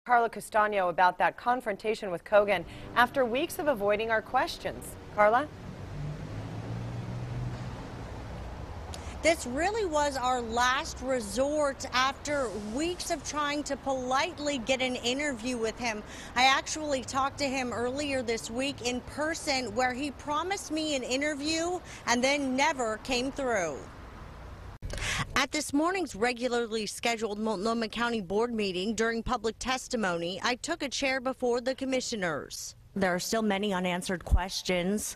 Carla Castano about that confrontation with Cogen after weeks of avoiding our questions. Carla? This really was our last resort after weeks of trying to politely get an interview with him. I actually talked to him earlier this week in person where he promised me an interview and then never came through. At this morning's regularly scheduled Multnomah County Board meeting during public testimony, I took a chair before the commissioners. There are still many unanswered questions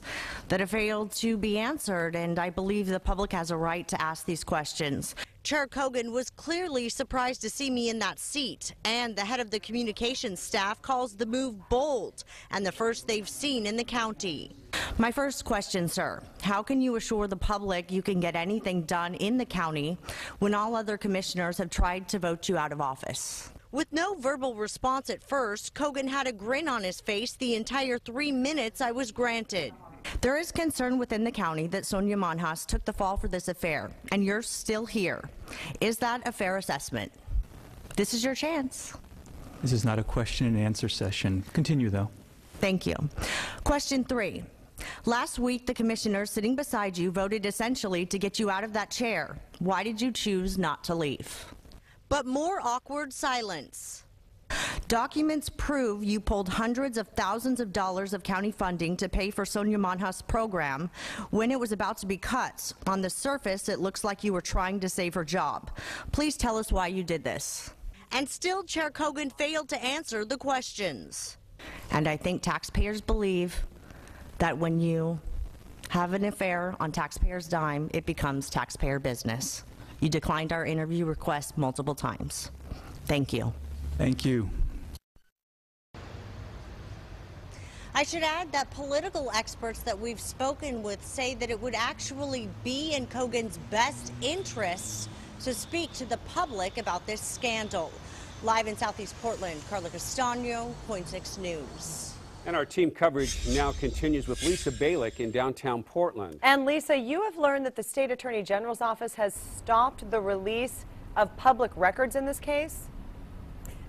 that have failed to be answered, and I believe the public has a right to ask these questions. Chair Cogen was clearly surprised to see me in that seat, and the head of the communications staff calls the move bold and the first they've seen in the county. My first question, sir, how can you assure the public you can get anything done in the county when all other commissioners have tried to vote you out of office? With no verbal response at first, Cogen had a grin on his face the entire 3 minutes I was granted. There is concern within the county that Sonia Monjas took the fall for this affair, and you're still here. Is that a fair assessment? This is your chance. This is not a question and answer session. Continue, though. Thank you. Question 3. Last week, the commissioners sitting beside you voted essentially to get you out of that chair. Why did you choose not to leave? But more awkward silence. Documents prove you pulled hundreds of thousands of dollars of county funding to pay for Sonia Monjas' program when it was about to be cut. On the surface, it looks like you were trying to save her job. Please tell us why you did this. And still, Chair Cogen failed to answer the questions. And I think taxpayers believe that when you have an affair on taxpayers' dime, it becomes taxpayer business. You declined our interview request multiple times. Thank you. Thank you. I should add that political experts that we've spoken with say that it would actually be in Cogen's best interests to speak to the public about this scandal. Live in Southeast Portland, Carla Castano, KOIN 6 News. And our team coverage now continues with Lisa Balick in downtown Portland. And Lisa, you have learned that the State Attorney General's office has stopped the release of public records in this case?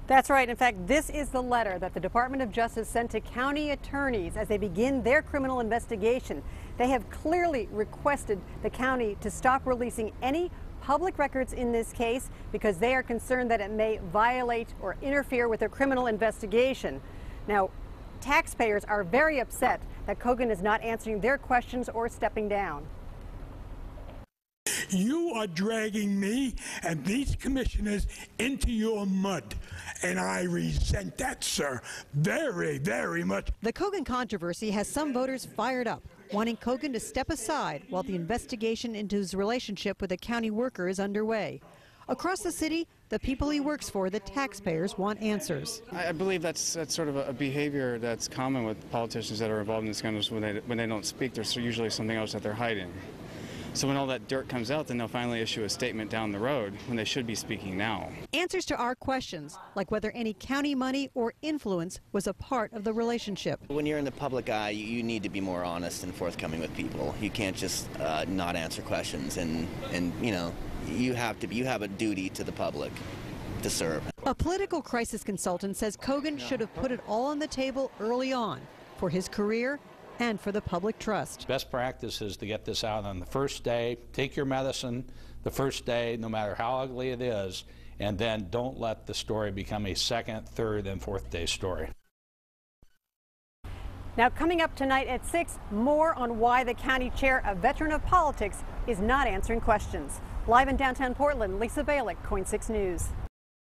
That's right. In fact, this is the letter that the Department of Justice sent to county attorneys as they begin their criminal investigation. They have clearly requested the county to stop releasing any public records in this case because they are concerned that it may violate or interfere with their criminal investigation. Now, taxpayers are very upset that Cogen is not answering their questions or stepping down. You are dragging me and these commissioners into your mud, and I resent that, sir, very, very much. The Cogen controversy has some voters fired up, wanting Cogen to step aside while the investigation into his relationship with a county worker is underway. Across the city, the people he works for, the taxpayers, want answers. I believe that's sort of a behavior that's common with politicians that are involved in these scandals. When they don't speak, there's usually something else that they're hiding. So when all that dirt comes out, then they'll finally issue a statement down the road when they should be speaking now. Answers to our questions, like whether any county money or influence was a part of the relationship. When you're in the public eye, you need to be more honest and forthcoming with people. You can't just not answer questions, and you know, you have a duty to the public to serve. A political crisis consultant says Cogen should have put it all on the table early on for his career and for the public trust. Best practice is to get this out on the first day. Take your medicine the first day, no matter how ugly it is, and then don't let the story become a second, third, and fourth day story. Now, coming up tonight at 6, more on why the county chair, a veteran of politics, is not answering questions. Live in downtown Portland, Lisa Balick, KOIN 6 News.